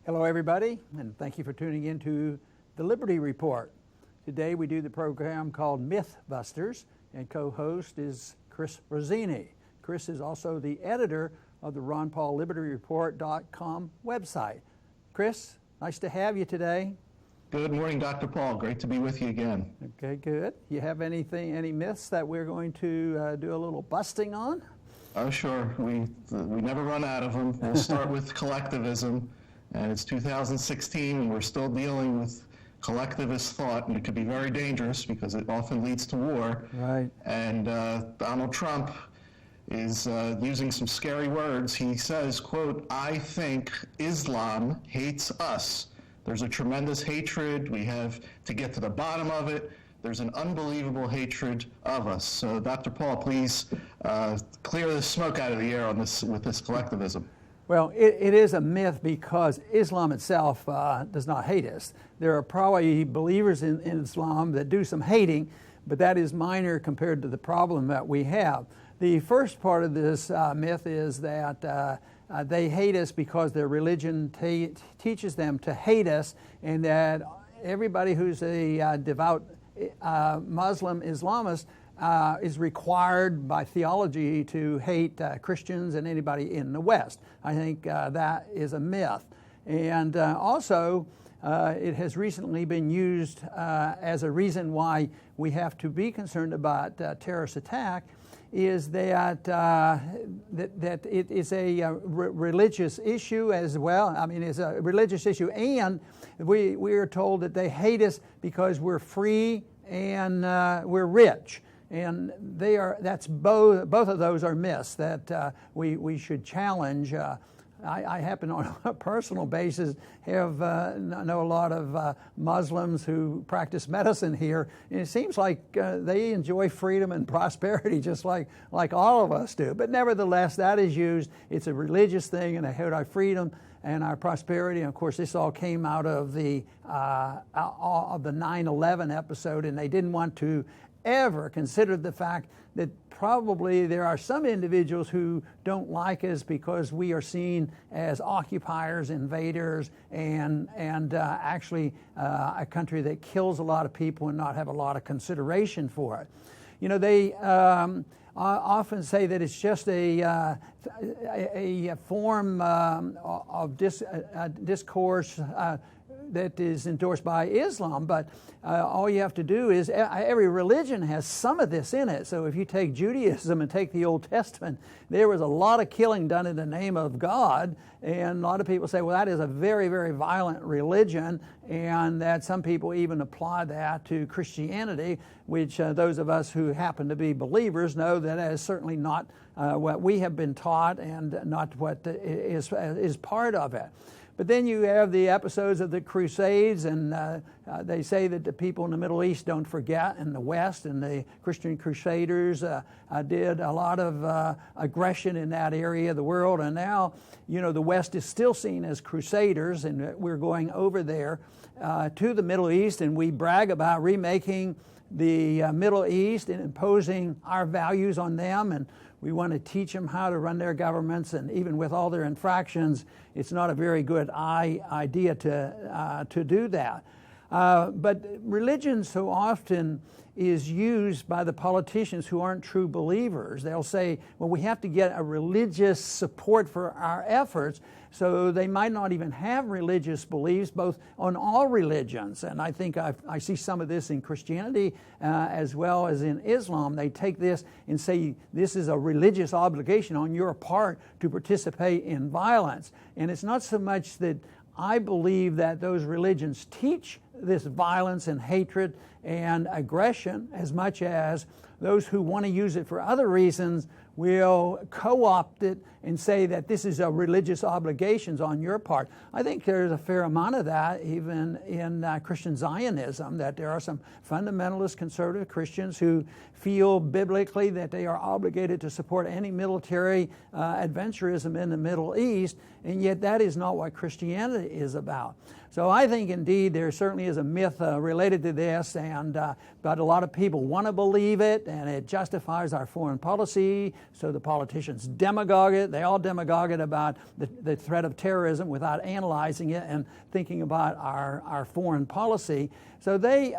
Hello, everybody, and thank you for tuning in to the Liberty Report. Today we do the program called Mythbusters, and co-host is Chris Rossini. Chris is also the editor of the RonPaulLibertyReport.com website. Chris, nice to have you today. Good morning, Dr. Paul. Great to be with you again. Okay, good. You have any myths that we're going to do a little busting on? Oh, sure. We never run out of them. We'll start with collectivism. And it's 2016, and we're still dealing with collectivist thought, and it could be very dangerous because it often leads to war. Right. And Donald Trump is using some scary words. He says, quote, "I think Islam hates us. There's a tremendous hatred. We have to get to the bottom of it. There's an unbelievable hatred of us." So, Dr. Paul, please clear the smoke out of the air on this with this collectivism. Well, it is a myth because Islam itself does not hate us. There are probably believers in Islam that do some hating, but that is minor compared to the problem that we have. The first part of this myth is that they hate us because their religion teaches them to hate us, and that everybody who's a devout Muslim Islamist is required by theology to hate Christians and anybody in the West. I think that is a myth. And also, it has recently been used as a reason why we have to be concerned about terrorist attack, is that it is a religious issue as well. I mean, it's a religious issue, and we are told that they hate us because we're free and we're rich. And that's both of those are myths that we should challenge. I happen on a personal basis know a lot of Muslims who practice medicine here, and it seems like they enjoy freedom and prosperity just like all of us do. But nevertheless, that is used. It's a religious thing, and they hate our freedom and our prosperity. And of course, this all came out of the 9/11 episode, and they didn't want to ever considered the fact that probably there are some individuals who don't like us because we are seen as occupiers, invaders, and actually a country that kills a lot of people and not have a lot of consideration for it. You know, they often say that it's just a form of discourse that is endorsed by Islam, but all you have to do is, every religion has some of this in it. So if you take Judaism and take the Old Testament, there was a lot of killing done in the name of God, and a lot of people say, well, that is a very, very violent religion, and that some people even apply that to Christianity, which those of us who happen to be believers know that is certainly not what we have been taught and not what is part of it. But then you have the episodes of the Crusades, and they say that the people in the Middle East don't forget in the West, and the Christian Crusaders did a lot of aggression in that area of the world. And now, you know, the West is still seen as crusaders, and we're going over there to the Middle East, and we brag about remaking the Middle East and imposing our values on them, and we want to teach them how to run their governments, and even with all their infractions, it's not a very good idea to do that. But religion so often is used by the politicians who aren't true believers. They'll say, well, we have to get a religious support for our efforts, so they might not even have religious beliefs, both on all religions. And I think I see some of this in Christianity as well as in Islam. They take this and say, this is a religious obligation on your part to participate in violence. And it's not so much that I believe that those religions teach this violence and hatred and aggression, as much as those who want to use it for other reasons will co-opt it and say that this is a religious obligations on your part. I think there's a fair amount of that even in Christian Zionism, that there are some fundamentalist conservative Christians who feel biblically that they are obligated to support any military adventurism in the Middle East, and yet that is not what Christianity is about. So I think indeed there certainly is a myth related to this, but a lot of people want to believe it, and it justifies our foreign policy, so the politicians demagogue it it. They all demagogue it about the threat of terrorism without analyzing it and thinking about our foreign policy. So they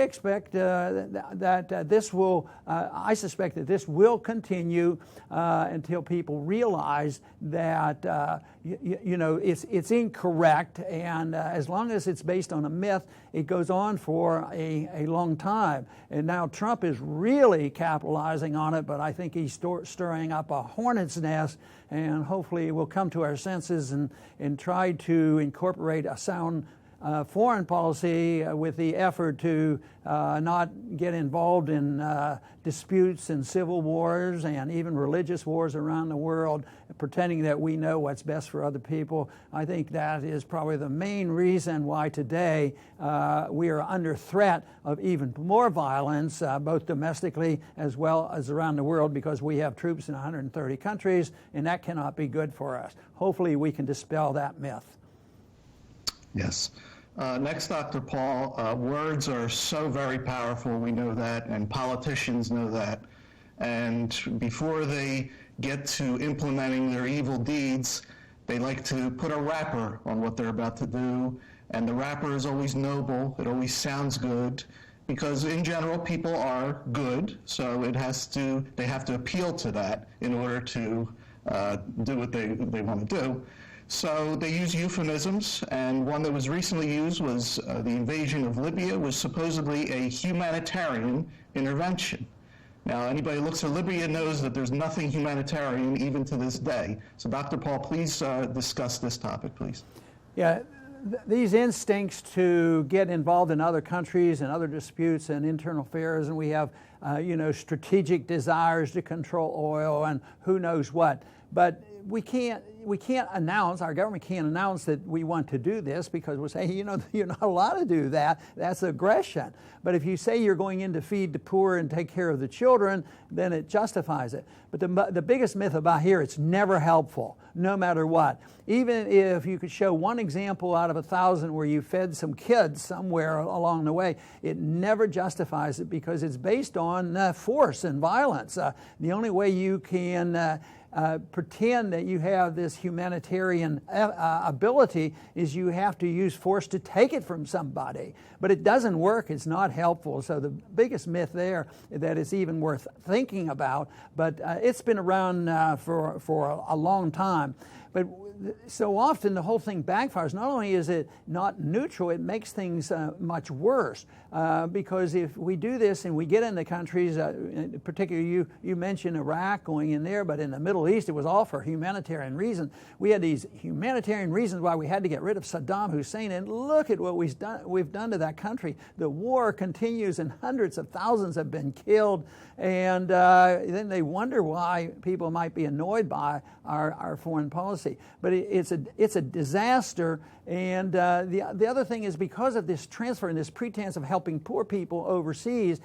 expect that this will, I suspect that this will continue until people realize that it's incorrect, and as long as it's based on a myth, it goes on for a long time. And now Trump is really capitalizing on it, but I think he's stirring up a hornet's nest, and hopefully we'll come to our senses and try to incorporate a sound foreign policy with the effort to not get involved in disputes and civil wars and even religious wars around the world, pretending that we know what's best for other people. I think that is probably the main reason why today we are under threat of even more violence, both domestically as well as around the world, because we have troops in 130 countries, and that cannot be good for us. Hopefully we can dispel that myth. Yes. Next, Dr. Paul, words are so very powerful, we know that, and politicians know that. And before they get to implementing their evil deeds, they like to put a wrapper on what they're about to do, and the wrapper is always noble, it always sounds good, because in general people are good, so they have to appeal to that in order to do what they want to do. So they use euphemisms, and one that was recently used was the invasion of Libya was supposedly a humanitarian intervention. Now, anybody who looks at Libya knows that there's nothing humanitarian even to this day. So Dr. Paul, please discuss this topic, please. Yeah, these instincts to get involved in other countries and other disputes and internal affairs, and we have, strategic desires to control oil and who knows what. But we can't announce, our government can't announce that we want to do this, because we'll say, you're not allowed to do that. That's aggression. But if you say you're going in to feed the poor and take care of the children, then it justifies it. But the biggest myth about here, it's never helpful, no matter what. Even if you could show one example out of 1,000 where you fed some kids somewhere along the way, it never justifies it, because it's based on force and violence. The only way you can pretend that you have this humanitarian ability is you have to use force to take it from somebody. But it doesn't work. It's not helpful. So the biggest myth there that is even worth thinking about, but it's been around for a long time. But so often the whole thing backfires. Not only is it not neutral, it makes things much worse. Because if we do this and we get into countries, particularly you mentioned Iraq going in there, but in the Middle East it was all for humanitarian reasons. We had these humanitarian reasons why we had to get rid of Saddam Hussein, and look at what we've done to that country. The war continues and hundreds of thousands have been killed, and then they wonder why people might be annoyed by our foreign policy. But it's a disaster, and the other thing is, because of this transfer and this pretense of helping poor people overseas,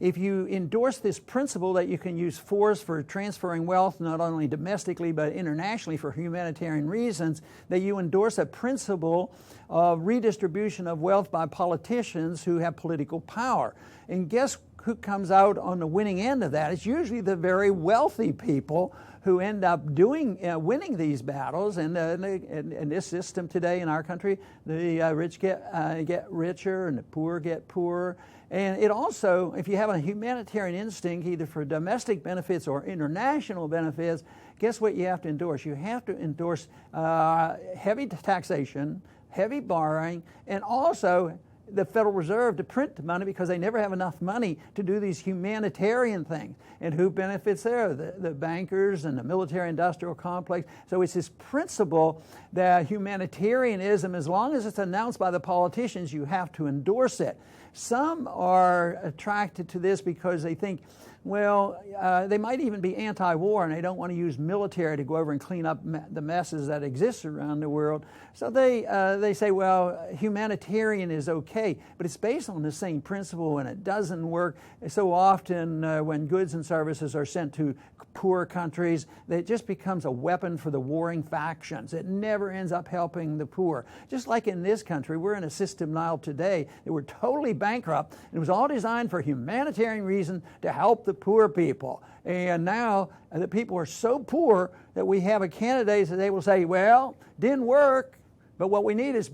if you endorse this principle that you can use force for transferring wealth, not only domestically but internationally for humanitarian reasons, that you endorse a principle of redistribution of wealth by politicians who have political power. And guess who comes out on the winning end of that? It's usually the very wealthy people who end up winning these battles. And this system today in our country, the rich get richer and the poor get poorer. And it also, if you have a humanitarian instinct, either for domestic benefits or international benefits, guess what you have to endorse? You have to endorse heavy taxation, heavy borrowing, and also the Federal Reserve to print the money, because they never have enough money to do these humanitarian things. And who benefits there? The bankers and the military-industrial complex. So it's this principle that humanitarianism, as long as it's announced by the politicians, you have to endorse it. Some are attracted to this because they think, well, they might even be anti-war and they don't want to use military to go over and clean up the messes that exist around the world. So they say, well, humanitarian is okay, but it's based on the same principle, and it doesn't work. So often when goods and services are sent to poor countries, it just becomes a weapon for the warring factions. It never ends up helping the poor. Just like in this country, we're in a system now today that we're totally bankrupt. It was all designed for humanitarian reason to help the poor people. And now the people are so poor that we have a candidate that they will say, well, didn't work, but what we need is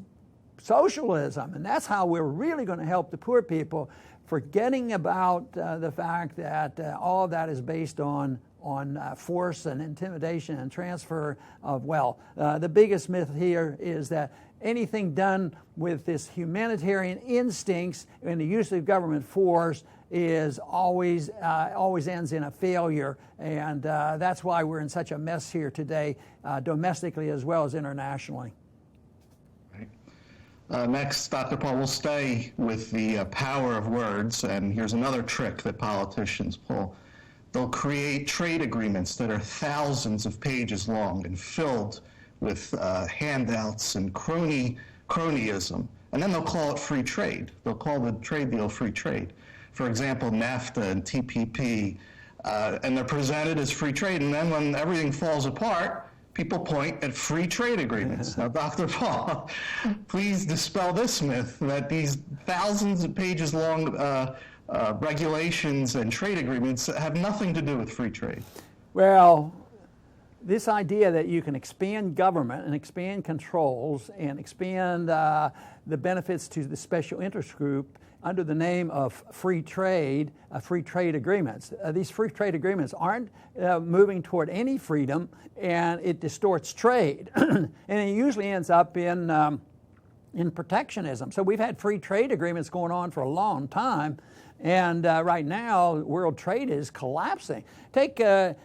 socialism. And that's how we're really going to help the poor people, forgetting about the fact that all of that is based on force and intimidation and transfer of wealth. The biggest myth here is that anything done with this humanitarian instincts and the use of government force is always ends in a failure, and that's why we're in such a mess here today, domestically as well as internationally. Next, Dr. Paul, will stay with the power of words, and here's another trick that politicians pull. They'll create trade agreements that are thousands of pages long and filled with handouts and cronyism, and then they'll call it free trade. They'll call the trade deal free trade. For example, NAFTA and TPP, and they're presented as free trade, and then when everything falls apart, people point at free trade agreements. Now, Dr. Paul, please dispel this myth that these thousands of pages long regulations and trade agreements have nothing to do with free trade. Well, this idea that you can expand government and expand controls and expand the benefits to the special interest group under the name of free trade agreements. These free trade agreements aren't moving toward any freedom, and it distorts trade. And it usually ends up in protectionism. So we've had free trade agreements going on for a long time, and right now world trade is collapsing. Take the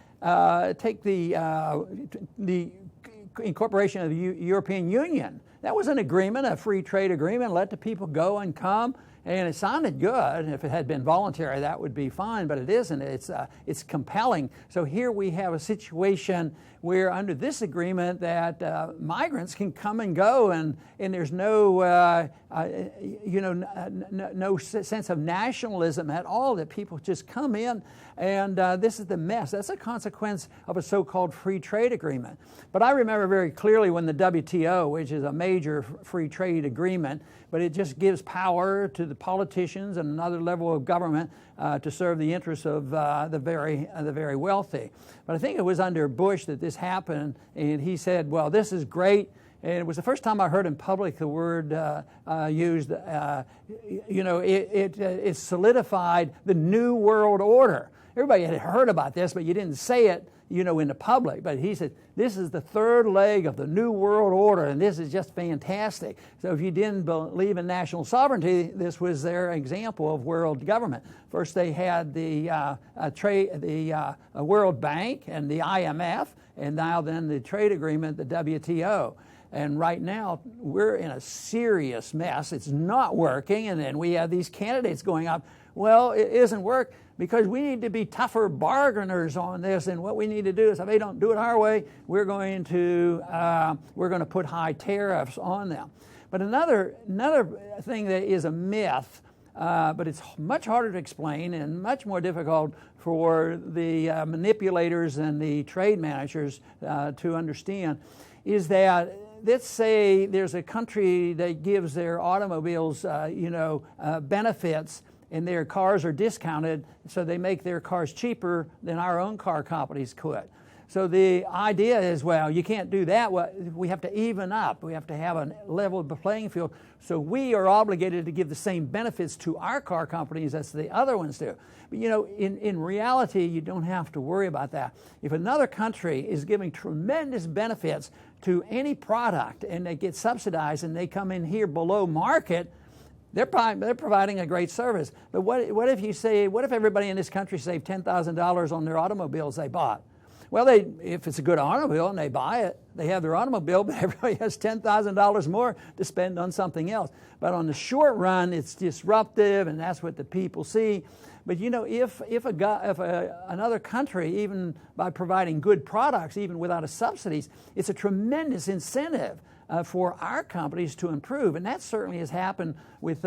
incorporation of the European Union. That was an agreement, a free trade agreement, let the people go and come. And it sounded good. If it had been voluntary, that would be fine, but it isn't. It's compelling. So here we have a situation where under this agreement that migrants can come and go, and there's no no sense of nationalism at all, that people just come in, and this is the mess. That's a consequence of a so-called free trade agreement. But I remember very clearly when the WTO, which is a major free trade agreement, but it just gives power to the politicians and another level of government to serve the interests of the very wealthy. But I think it was under Bush that this happened, and he said, well, this is great. And it was the first time I heard in public the word used, it solidified the New World Order. Everybody had heard about this, but you didn't say it, in the public. But he said, this is the third leg of the New World Order, and this is just fantastic. So if you didn't believe in national sovereignty, this was their example of world government. First they had the World Bank and the IMF, and now then the trade agreement, the WTO. And right now, we're in a serious mess. It's not working, and then we have these candidates going up. Well, it isn't work because we need to be tougher bargainers on this, and what we need to do is if they don't do it our way, we're going to put high tariffs on them. But another thing that is a myth, but it's much harder to explain and much more difficult for the manipulators and the trade managers to understand, is that let's say there's a country that gives their automobiles, benefits, and their cars are discounted, so they make their cars cheaper than our own car companies could. So the idea is, well, you can't do that. We have to even up. We have to have a level playing field. So we are obligated to give the same benefits to our car companies as the other ones do. But in reality, you don't have to worry about that. If another country is giving tremendous benefits to any product and they get subsidized and they come in here below market, they're providing a great service. But what if everybody in this country saved $10,000 on their automobiles they bought? Well, if it's a good automobile and they buy it, they have their automobile, but everybody has $10,000 more to spend on something else. But on the short run, it's disruptive, and that's what the people see. But if another country, even by providing good products, even without subsidies, it's a tremendous incentive for our companies to improve. And that certainly has happened with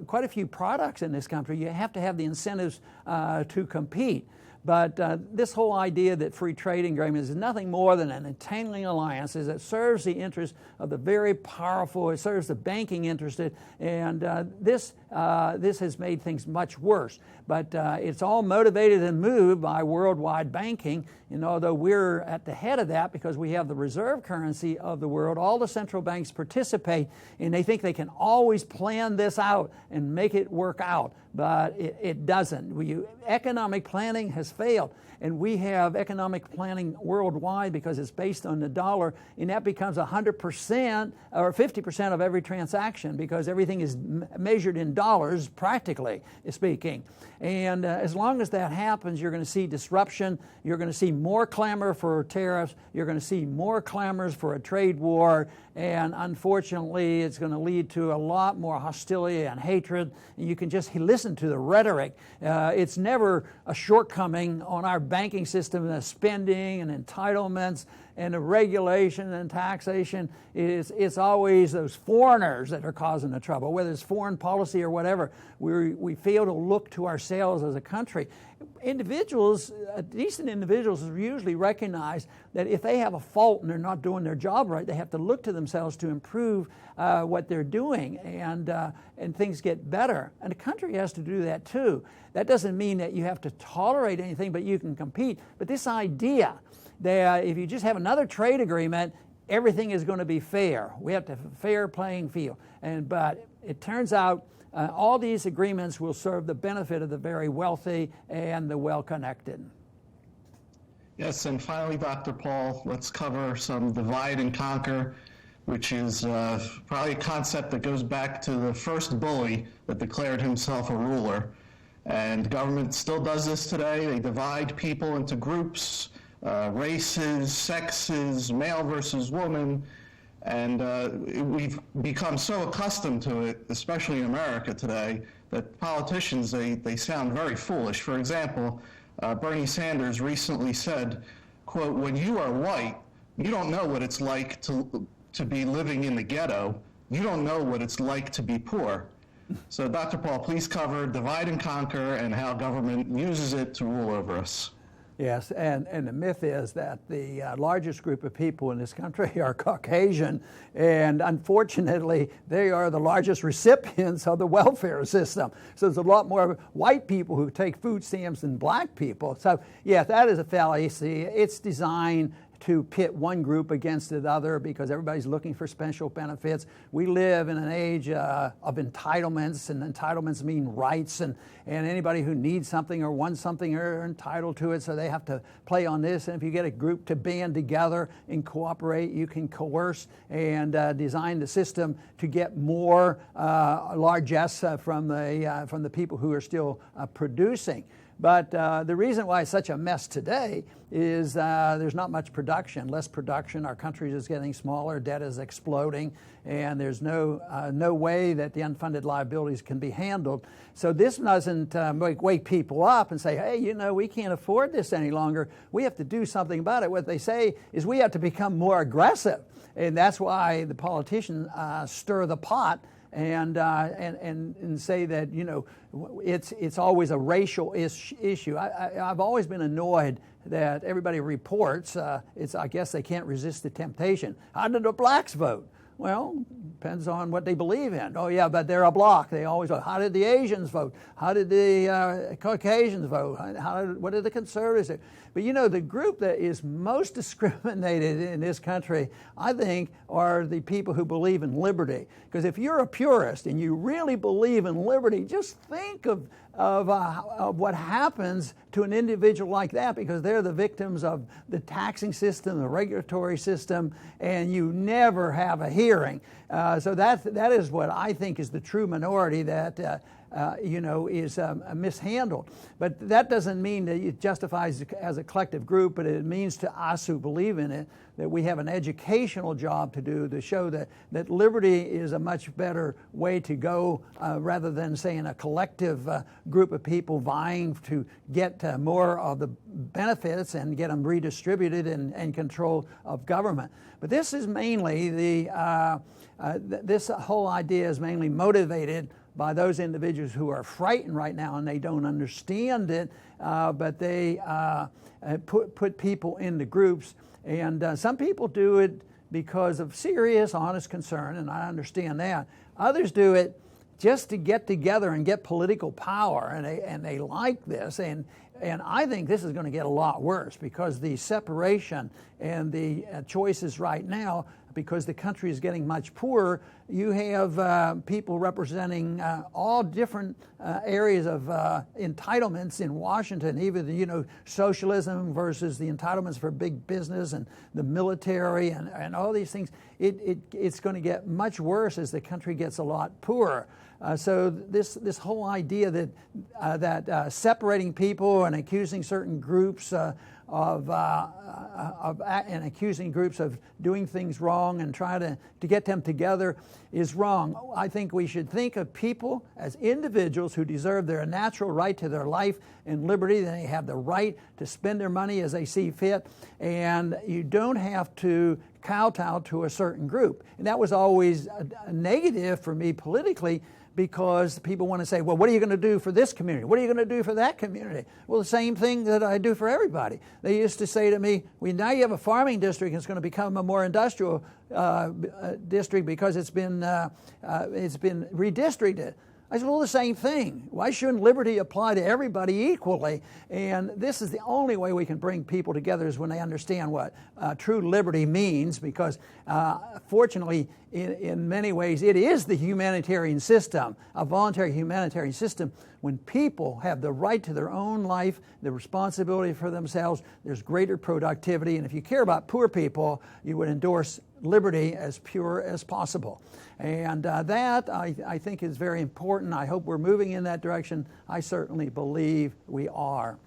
quite a few products in this country. You have to have the incentives to compete. But this whole idea that free trade agreements is nothing more than an entangling alliance that serves the interests of the very powerful. It serves the banking interest, and this has made things much worse. But it's all motivated and moved by worldwide banking. And although we're at the head of that because we have the reserve currency of the world, all the central banks participate, and they think they can always plan this out and make it work out. But it doesn't. Economic planning has failed. And we have economic planning worldwide because it's based on the dollar, and that becomes 100% or 50% of every transaction because everything is measured in dollars, practically speaking. And as long as that happens, you're going to see disruption. You're going to see more clamor for tariffs. You're going to see more clamors for a trade war. And unfortunately, it's going to lead to a lot more hostility and hatred. And you can just listen to the rhetoric. It's never a shortcoming on our banking system, the spending and entitlements and the regulation and taxation. It's always those foreigners that are causing the trouble, whether it's foreign policy or whatever. We fail to look to ourselves as a country. Individuals, decent individuals, usually recognize that if they have a fault and they're not doing their job right, they have to look to themselves to improve what they're doing, and things get better. And the country has to do that too. That doesn't mean that you have to tolerate anything, but you can compete. But this idea that if you just have another trade agreement, everything is going to be fair. We have to have a fair playing field. But it turns out all these agreements will serve the benefit of the very wealthy and the well-connected. Yes, and finally, Dr. Paul, let's cover some divide and conquer, which is probably a concept that goes back to the first bully that declared himself a ruler. And government still does this today. They divide people into groups, races, sexes, male versus woman, and we've become so accustomed to it, especially in America today, that politicians, they sound very foolish. For example, Bernie Sanders recently said, quote, "When you are white, you don't know what it's like to be living in the ghetto. You don't know what it's like to be poor." So Dr. Paul, please cover divide and conquer and how government uses it to rule over us. Yes, and the myth is that the largest group of people in this country are Caucasian, and unfortunately, they are the largest recipients of the welfare system. So there's a lot more white people who take food stamps than black people. So, yeah, that is a fallacy. It's designed to pit one group against another because everybody's looking for special benefits. We live in an age of entitlements, and entitlements mean rights, and anybody who needs something or wants something are entitled to it, so they have to play on this. And if you get a group to band together and cooperate, you can coerce and design the system to get more largesse from the people who are still producing. But the reason why it's such a mess today is there's not much production, less production. Our country is getting smaller, debt is exploding, and there's no way that the unfunded liabilities can be handled. So this doesn't wake people up and say, hey, we can't afford this any longer. We have to do something about it. What they say is we have to become more aggressive. And that's why the politicians stir the pot and say that it's always a racial issue. I've always been annoyed that everybody reports. I guess they can't resist the temptation. How did the blacks vote? Well, depends on what they believe in. Oh yeah, but they're a bloc. They always vote. How did the Asians vote? How did the Caucasians vote? What did the conservatives do? But the group that is most discriminated in this country, I think, are the people who believe in liberty. Because if you're a purist and you really believe in liberty, just think of what happens to an individual like that, because they're the victims of the taxing system, the regulatory system, and you never have a hearing. So that is what I think is the true minority that is mishandled. But that doesn't mean that it justifies as a collective group, but it means to us who believe in it that we have an educational job to do to show that liberty is a much better way to go rather than saying a collective group of people vying to get more of the benefits and get them redistributed and control of government. But this is mainly this whole idea is mainly motivated by those individuals who are frightened right now and they don't understand it, but they put people into groups. And some people do it because of serious, honest concern, and I understand that. Others do it just to get together and get political power, and they like this. And I think this is going to get a lot worse because the separation and the choices right now, because the country is getting much poorer, you have people representing all different areas of entitlements in Washington, even socialism versus the entitlements for big business and the military and all these things. It's going to get much worse as the country gets a lot poorer. So this whole idea that separating people and accusing certain groups and accusing groups of doing things wrong and try to get them together is wrong. I think we should think of people as individuals who deserve their natural right to their life and liberty. They have the right to spend their money as they see fit, and you don't have to kowtow to a certain group. And that was always a negative for me politically, because people want to say, well, what are you going to do for this community? What are you going to do for that community? Well, the same thing that I do for everybody. They used to say to me, well, now you have a farming district, it's going to become a more industrial district because it's been redistricted. I said, well, the same thing. Why shouldn't liberty apply to everybody equally? And this is the only way we can bring people together, is when they understand what true liberty means, because fortunately, in many ways, it is the humanitarian system, a voluntary humanitarian system. When people have the right to their own life, the responsibility for themselves, there's greater productivity. And if you care about poor people, you would endorse liberty as pure as possible. And that, I think, is very important. I hope we're moving in that direction. I certainly believe we are.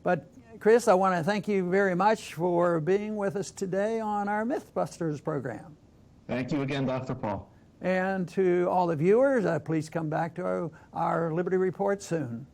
But Chris, I want to thank you very much for being with us today on our Mythbusters program. Thank you again, Dr. Paul. And to all the viewers, please come back to our Liberty Report soon.